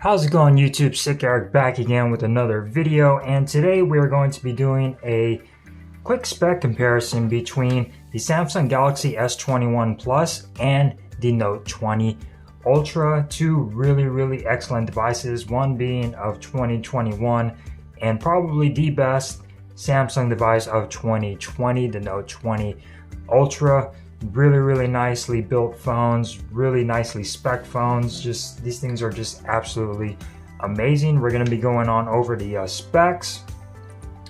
How's it going, YouTube? Sick Eric back again with another video, and today we're going to be doing a quick spec comparison between the Samsung Galaxy S21 Plus and the Note 20 Ultra. Two really excellent devices, one being of 2021 and probably the best Samsung device of 2020, the Note 20 Ultra. Really nicely built phones, really nicely spec phones. Just these things are just absolutely amazing. We're going to be going on over the specs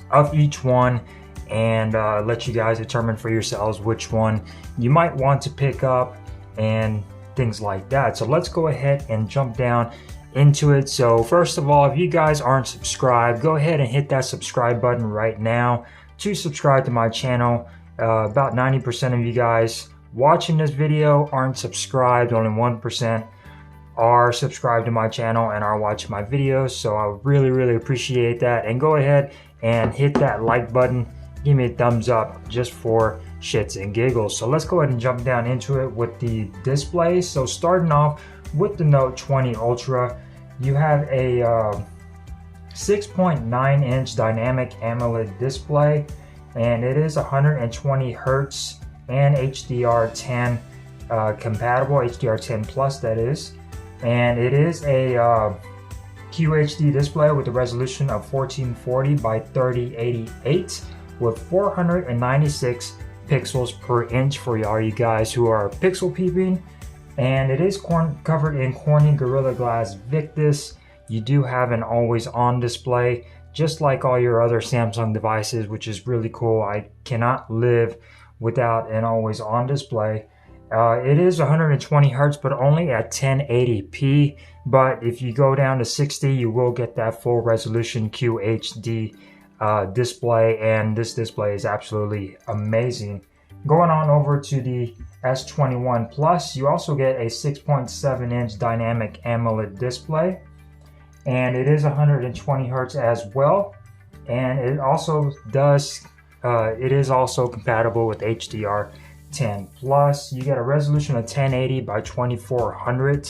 of each one and let you guys determine for yourselves which one you might want to pick up and things like that. So let's go ahead and jump down into it. So first of all, if you guys aren't subscribed, go ahead and hit that subscribe button right now to subscribe to my channel. About 90% of you guys watching this video aren't subscribed. Only 1% are subscribed to my channel and are watching my videos. So I really appreciate that. And go ahead and hit that like button. Give me a thumbs up just for shits and giggles. So let's go ahead and jump down into it with the display. So starting off with the Note 20 Ultra, you have a 6.9-inch dynamic AMOLED display, and it is 120 Hertz and HDR10 compatible, HDR10 Plus that is. And it is a QHD display with a resolution of 1440 by 3088 with 496 pixels per inch for all you guys who are pixel peeping. And it is covered in Corning Gorilla Glass Victus. You do have an always on display, just like all your other Samsung devices, which is really cool. I cannot live without an always on display. It is 120 Hertz, but only at 1080p. But if you go down to 60, you will get that full resolution QHD display, and this display is absolutely amazing. Going on over to the S21 Plus, you also get a 6.7-inch dynamic AMOLED display, and it is 120 Hertz as well. And it also does, it is also compatible with HDR10 Plus. You get a resolution of 1080 by 2400,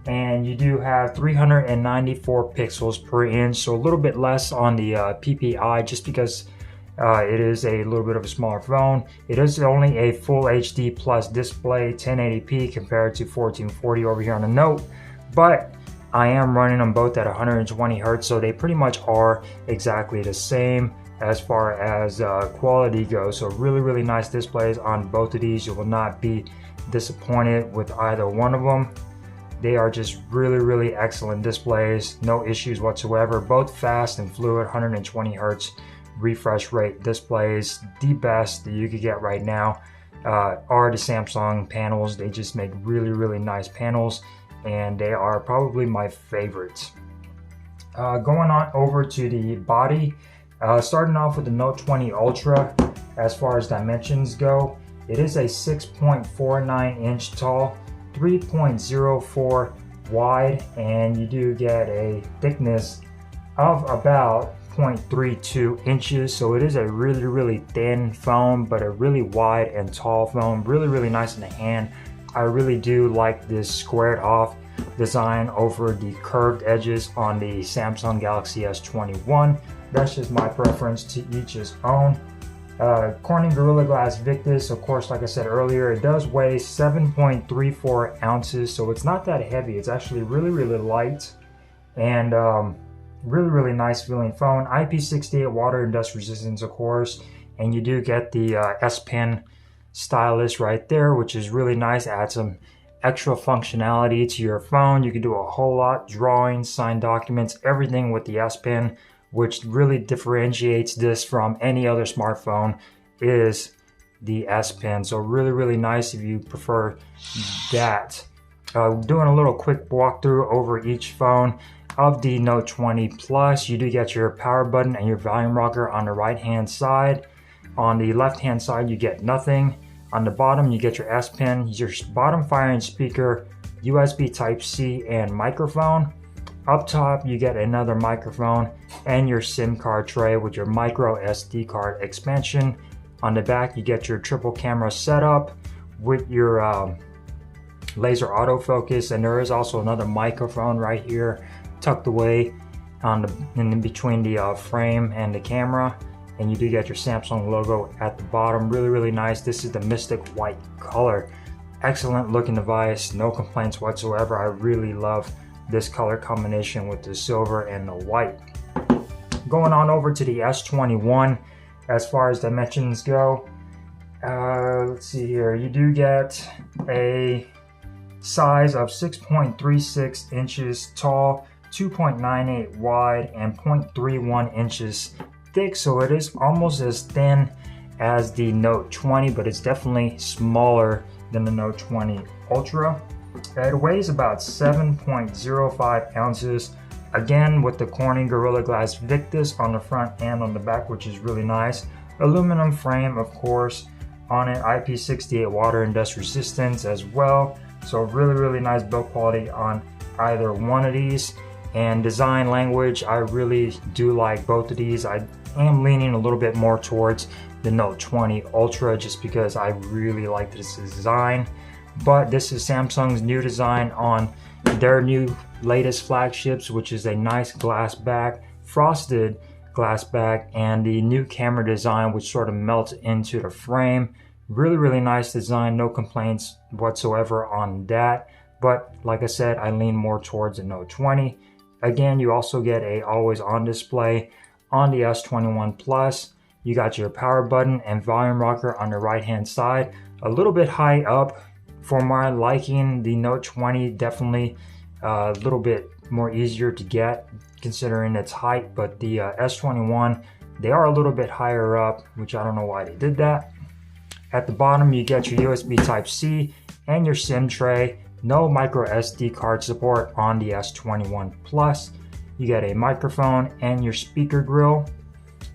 and you do have 394 pixels per inch, so a little bit less on the PPI, just because it is a little bit of a smaller phone. It is only a full HD plus display, 1080p compared to 1440 over here on the Note, but I am running them both at 120 Hertz, so they pretty much are exactly the same as far as quality goes. So really nice displays on both of these. You will not be disappointed with either one of them. They are just really excellent displays, no issues whatsoever. Both fast and fluid 120 Hertz refresh rate displays. The best that you could get right now are the Samsung panels. They just make really nice panels, and they are probably my favorites. Going on over to the body, starting off with the Note 20 Ultra, as far as dimensions go, it is a 6.49 inch tall, 3.04 wide, and you do get a thickness of about 0.32 inches. So it is a really thin phone, but a really wide and tall phone. Really nice in the hand. I really do like this squared off design over the curved edges on the Samsung Galaxy S21. That's just my preference, to each his own. Corning Gorilla Glass Victus, of course, like I said earlier, it does weigh 7.34 ounces, so it's not that heavy. It's actually really light, and really nice feeling phone. IP68 water and dust resistance, of course, and you do get the S Pen stylus right there, which is really nice. Add some extra functionality to your phone. You can do a whole lot: drawing, sign documents, everything with the S Pen, which really differentiates this from any other smartphone is the S Pen. So really nice if you prefer that. Doing a little quick walkthrough over each phone of the Note 20 Plus. You do get your power button and your volume rocker on the right hand side. On the left hand side you get nothing. On the bottom you get your S Pen, your bottom 5-inch speaker, USB Type-C, and microphone. Up top you get another microphone and your SIM card tray with your micro SD card expansion. On the back you get your triple camera setup with your laser autofocus, and there is also another microphone right here tucked away in between the frame and the camera. And you do get your Samsung logo at the bottom. Really nice. This is the Mystic White color. Excellent looking device, no complaints whatsoever. I really love this color combination with the silver and the white. Going on over to the S21, as far as dimensions go, let's see here. You do get a size of 6.36 inches tall, 2.98 wide, and 0.31 inches thick. So it is almost as thin as the Note 20, but it's definitely smaller than the Note 20 Ultra. It weighs about 7.05 ounces. Again, with the Corning Gorilla Glass Victus on the front and on the back, which is really nice. Aluminum frame, of course, on it. IP68 water and dust resistance as well. So really nice build quality on either one of these. And design language, I really do like both of these. I am leaning a little bit more towards the Note 20 Ultra just because I really like this design. But this is Samsung's new design on their new latest flagships, which is a nice glass back, frosted glass back, and the new camera design, which sort of melts into the frame. Really nice design, no complaints whatsoever on that. But like I said, I lean more towards the Note 20. Again, you also get a always on display on the S21 Plus. You got your power button and volume rocker on the right hand side, a little bit high up for my liking. The Note 20 definitely a little bit more easier to get considering its height, but the S21, they are a little bit higher up, which I don't know why they did that. At the bottom, you get your USB Type-C and your SIM tray. No micro SD card support on the S21 Plus. You get a microphone and your speaker grill.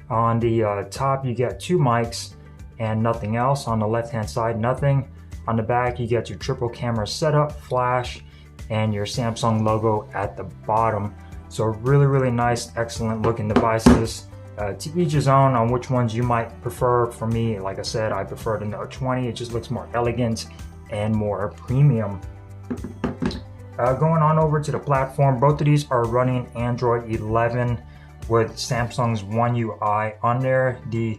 On the top, you get 2 mics and nothing else. On the left-hand side, nothing. On the back, you get your triple camera setup, flash, and your Samsung logo at the bottom. So really nice, excellent looking devices. To each his own on which ones you might prefer. For me, like I said, I prefer the Note 20. It just looks more elegant and more premium. Going on over to the platform, both of these are running Android 11 with Samsung's One UI on there. The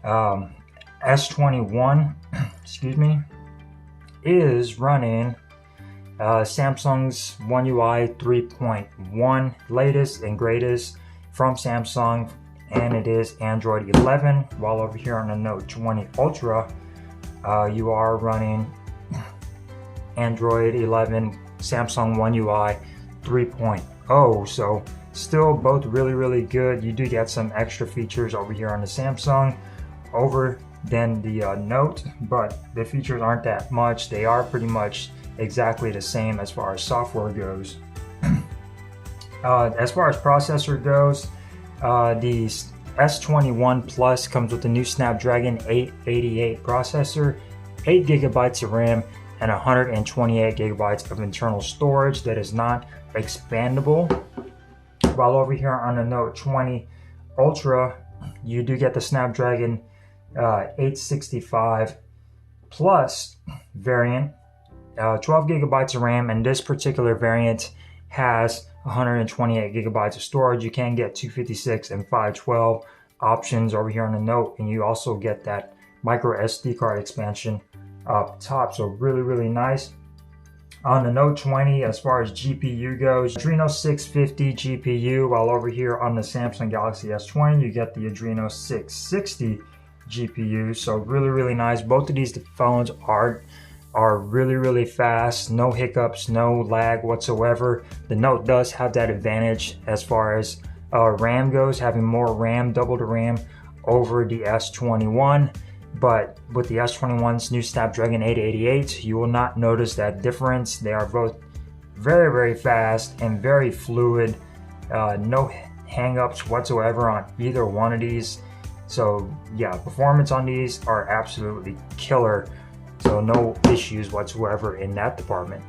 S21, excuse me, is running Samsung's One UI 3.1, latest and greatest from Samsung, and it is Android 11. While over here on the Note 20 Ultra, you are running Android 11, Samsung One UI 3.0. So still both really good. You do get some extra features over here on the Samsung over than the Note, but the features aren't that much. They are pretty much exactly the same as far as software goes. As far as processor goes, the S21 Plus comes with the new Snapdragon 888 processor, 8 GB of RAM, and 128 GB of internal storage that is not expandable. While over here on the Note 20 Ultra, you do get the Snapdragon 865 Plus variant, 12 GB of RAM, and this particular variant has 128 GB of storage. You can get 256 and 512 options over here on the Note, and you also get that micro SD card expansion up top. So really nice. On the Note 20, as far as GPU goes, Adreno 650 GPU, while over here on the Samsung Galaxy S20, you get the Adreno 660 GPU. So really nice. Both of these phones are really fast, no hiccups, no lag whatsoever. The Note does have that advantage as far as RAM goes, having more RAM, double the RAM over the S21. But with the S21's new Snapdragon 888, you will not notice that difference. They are both very fast and very fluid. No hang-ups whatsoever on either one of these. So yeah, performance on these are absolutely killer. So no issues whatsoever in that department.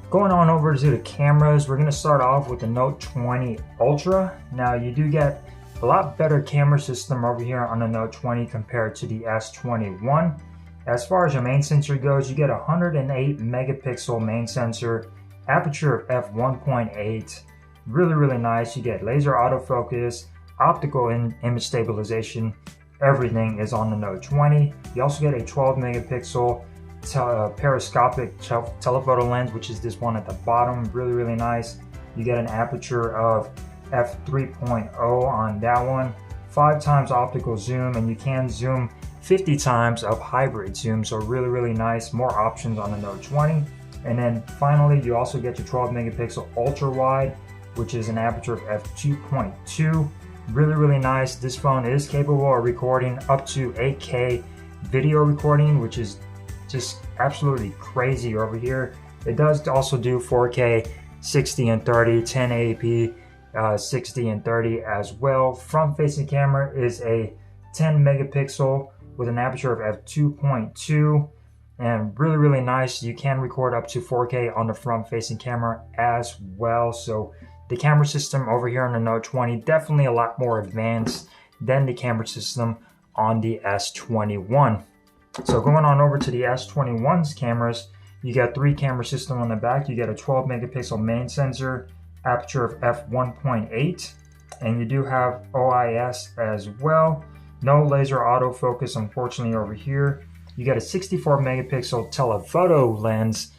Going on over to the cameras, we're going to start off with the Note 20 Ultra. Now you do get a lot better camera system over here on the Note 20 compared to the S21. As far as your main sensor goes, you get a 108 megapixel main sensor, aperture of f1.8, really nice. You get laser autofocus, optical image stabilization, everything is on the Note 20. You also get a 12 megapixel periscopic telephoto lens, which is this one at the bottom, really nice. You get an aperture of f3.0 on that one, 5 times optical zoom, and you can zoom 50 times of hybrid zoom, so really nice. More options on the Note 20. And then finally, you also get your 12 megapixel ultra wide, which is an aperture of f2.2. Really nice. This phone is capable of recording up to 8K video recording, which is just absolutely crazy over here. It does also do 4K 60 and 30, 1080p 60 and 30 as well. Front facing camera is a 10 megapixel with an aperture of f2.2, and really nice. You can record up to 4K on the front facing camera as well. So the camera system over here on the Note 20 definitely a lot more advanced than the camera system on the S21. So going on over to the S21's cameras, you got 3 camera system on the back. You get a 12 megapixel main sensor, aperture of f1.8, and you do have OIS as well. No laser autofocus, unfortunately, over here. You get a 64 megapixel telephoto lens,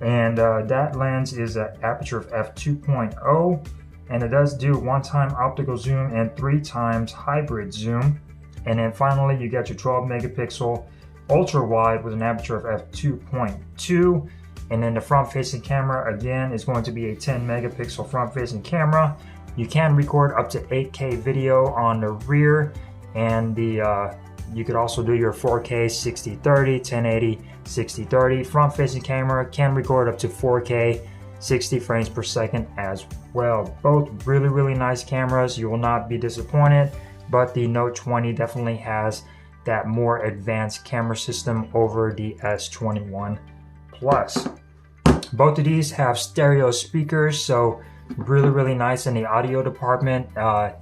and that lens is an aperture of f2.0, and it does do 1 time optical zoom and 3 times hybrid zoom. And then finally, you get your 12 megapixel ultra wide with an aperture of f2.2. And then the front facing camera again is going to be a 10 megapixel front facing camera. You can record up to 8K video on the rear, and you could also do your 4K 60/30, 1080 60/30. Front facing camera can record up to 4K 60 frames per second as well. Both really nice cameras. You will not be disappointed, but the Note 20 definitely has that more advanced camera system over the S21 Plus. Both of these have stereo speakers, so really nice in the audio department.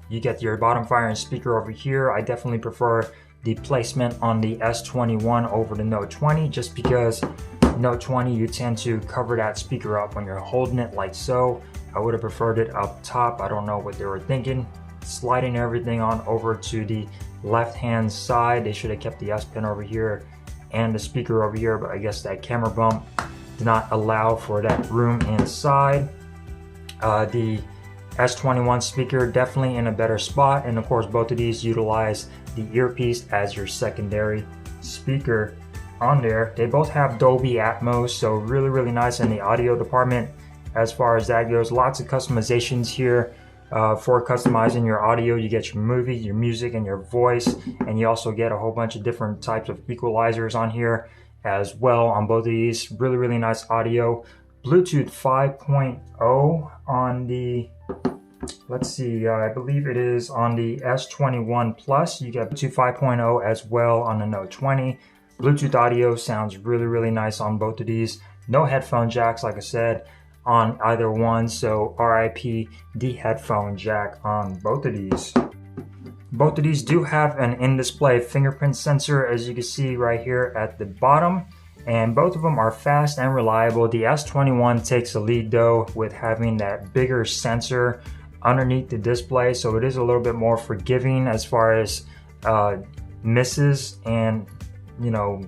You get your bottom firing speaker over here. I definitely prefer the placement on the S21 over the Note 20, just because Note 20 you tend to cover that speaker up when you're holding it like so. I would have preferred it up top. I don't know what they were thinking, sliding everything on over to the left hand side. They should have kept the S Pen over here and the speaker over here, but I guess that camera bump did not allow for that room inside. The S21 speaker definitely in a better spot, and of course both of these utilize the earpiece as your secondary speaker on there. They both have Dolby Atmos, so really nice in the audio department as far as that goes. Lots of customizations here for customizing your audio. You get your movie, your music, and your voice, and you also get a whole bunch of different types of equalizers on here as well on both of these. Really nice audio. Bluetooth 5.0 on the, let's see, I believe it is on the S21 Plus. You get Bluetooth 5.0 as well on the Note 20. Bluetooth audio sounds really nice on both of these. No headphone jacks, like I said, on either one, so RIP the headphone jack on both of these. Both of these do have an in-display fingerprint sensor, as you can see right here at the bottom, and both of them are fast and reliable. The S21 takes the lead though with having that bigger sensor underneath the display, so it is a little bit more forgiving as far as misses and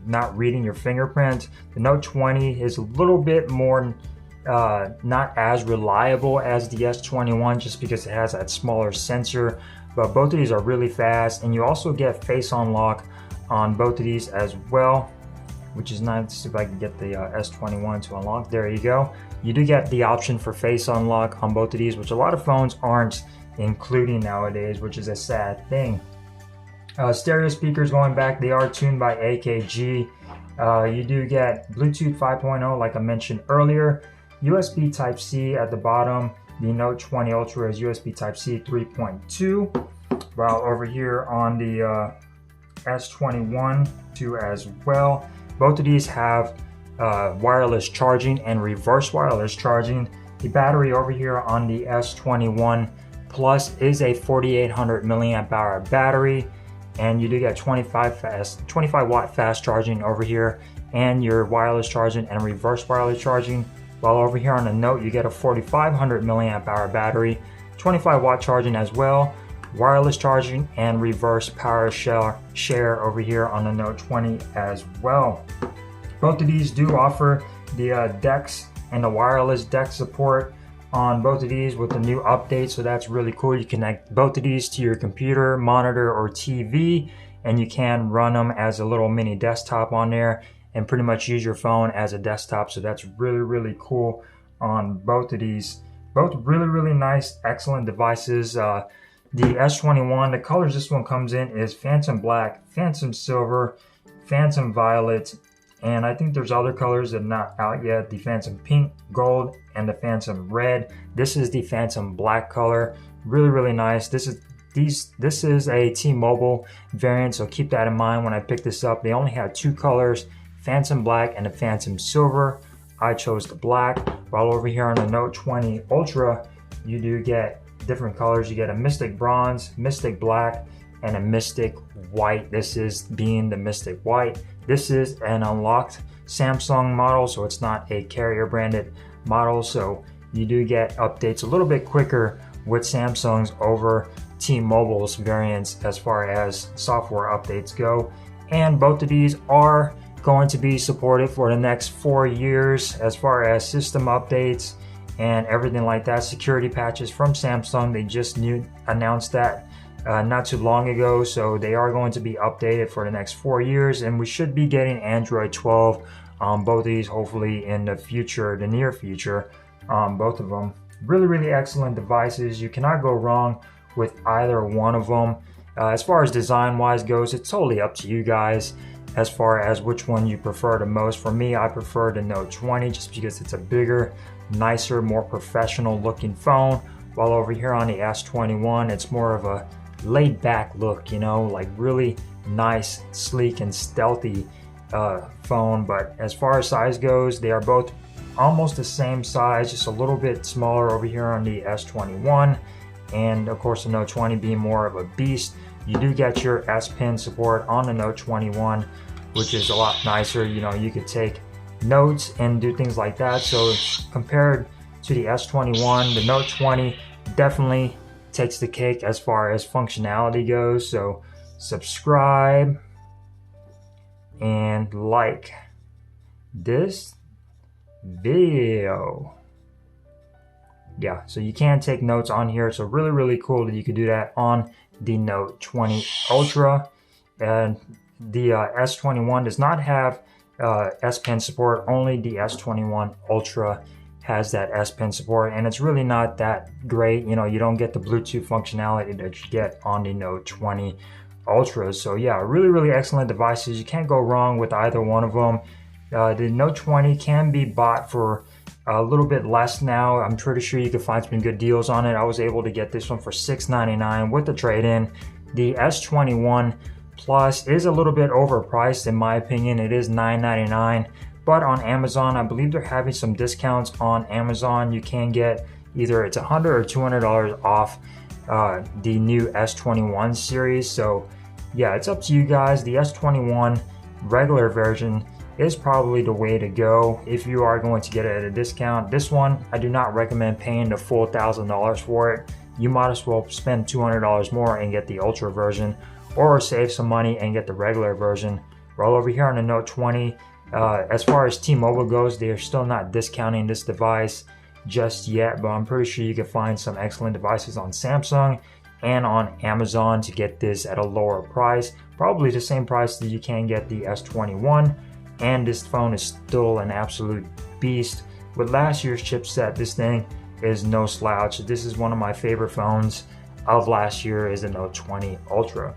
not reading your fingerprint. The Note 20 is a little bit more not as reliable as the S21, just because it has that smaller sensor, but both of these are really fast, and you also get face unlock on both of these as well, which is nice. If I can get the S21 to unlock, there you go. You do get the option for face unlock on both of these, which a lot of phones aren't including nowadays, which is a sad thing. Stereo speakers going back, they are tuned by AKG. You do get Bluetooth 5.0 like I mentioned earlier, USB Type-C at the bottom. The Note 20 Ultra is USB Type-C 3.2, while over here on the S21 2 as well. Both of these have wireless charging and reverse wireless charging. The battery over here on the S21 Plus is a 4800 milliamp hour battery, and you do get 25 watt fast charging over here, and your wireless charging and reverse wireless charging. While over here on the Note, you get a 4500 milliamp hour battery, 25 watt charging as well, wireless charging and reverse power share over here on the Note 20 as well. Both of these do offer the DeX and the wireless DeX support on both of these with the new update, so that's really cool. You connect both of these to your computer, monitor, or TV, and you can run them as a little mini desktop on there and pretty much use your phone as a desktop. So that's really cool on both of these. Both really nice, excellent devices. The S21, the colors this one comes in is Phantom Black, Phantom Silver, Phantom Violet, and I think there's other colors that are not out yet, the Phantom Pink, Gold, and the Phantom Red. This is the Phantom Black color. Really nice. This is a T-Mobile variant, so keep that in mind when I picked this up. They only had two colors, Phantom Black and the Phantom Silver. I chose the black. While over here on the Note 20 Ultra, you do get different colors. You get a Mystic Bronze, Mystic Black, and a Mystic White. This is being the Mystic White. This is an unlocked Samsung model, so it's not a carrier branded model, so you do get updates a little bit quicker with Samsung's over T-Mobile's variants as far as software updates go. And both of these are going to be supported for the next 4 years as far as system updates and everything like that. Security patches from Samsung, they just announced that not too long ago, so they are going to be updated for the next 4 years, and we should be getting Android 12 on both of these hopefully in the future, the near future. Both of them really excellent devices. You cannot go wrong with either one of them. As far as design wise goes, it's totally up to you guys as far as which one you prefer the most. For me, I prefer the Note 20 just because it's a bigger, nicer, more professional looking phone, while over here on the S21 it's more of a laid back look, you know, like really nice, sleek, and stealthy phone. But as far as size goes, they are both almost the same size, just a little bit smaller over here on the S21, and of course the Note 20 being more of a beast. You do get your S Pen support on the Note 21, which is a lot nicer. You know, you could take notes and do things like that. So compared to the S21, the Note 20 definitely takes the cake as far as functionality goes. So subscribe and like this video. Yeah, so you can take notes on here, so really cool that you could do that on the Note 20 Ultra. And the S21 does not have S Pen support. Only the S21 Ultra has that S Pen support, and it's really not that great. You know, you don't get the Bluetooth functionality that you get on the Note 20 Ultra. So yeah, really excellent devices. You can't go wrong with either one of them. The Note 20 can be bought for a little bit less now. I'm pretty sure you can find some good deals on it. I was able to get this one for $699 with the trade-in. The S21 Plus is a little bit overpriced in my opinion. It is $999, but on Amazon, I believe they're having some discounts on Amazon. You can get either it's $100 or $200 off the new S21 series. So yeah, it's up to you guys. The S21 regular version is probably the way to go if you are going to get it at a discount. This one, I do not recommend paying the full $1,000 for it. You might as well spend $200 more and get the Ultra version, or save some money and get the regular version. While over here on the Note 20, as far as T-Mobile goes, they are still not discounting this device just yet, but I'm pretty sure you can find some excellent devices on Samsung and on Amazon to get this at a lower price, probably the same price that you can get the S21. And this phone is still an absolute beast. With last year's chipset, this thing is no slouch. This is one of my favorite phones of last year, is the Note 20 Ultra.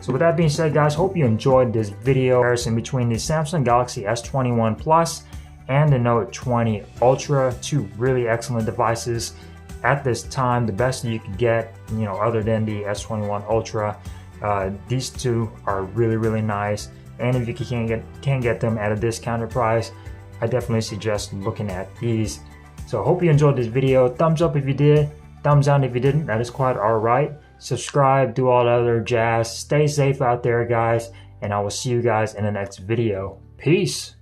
So with that being said, guys, hope you enjoyed this video comparison between the Samsung Galaxy S21 Plus and the Note 20 Ultra. Two really excellent devices at this time, the best that you could get, you know, other than the S21 Ultra. These two are really nice. And if you can't get them at a discounted price, I definitely suggest looking at these. So I hope you enjoyed this video. Thumbs up if you did, thumbs down if you didn't, that is quite alright. subscribe, do all the other jazz. Stay safe out there, guys, and I will see you guys in the next video. Peace.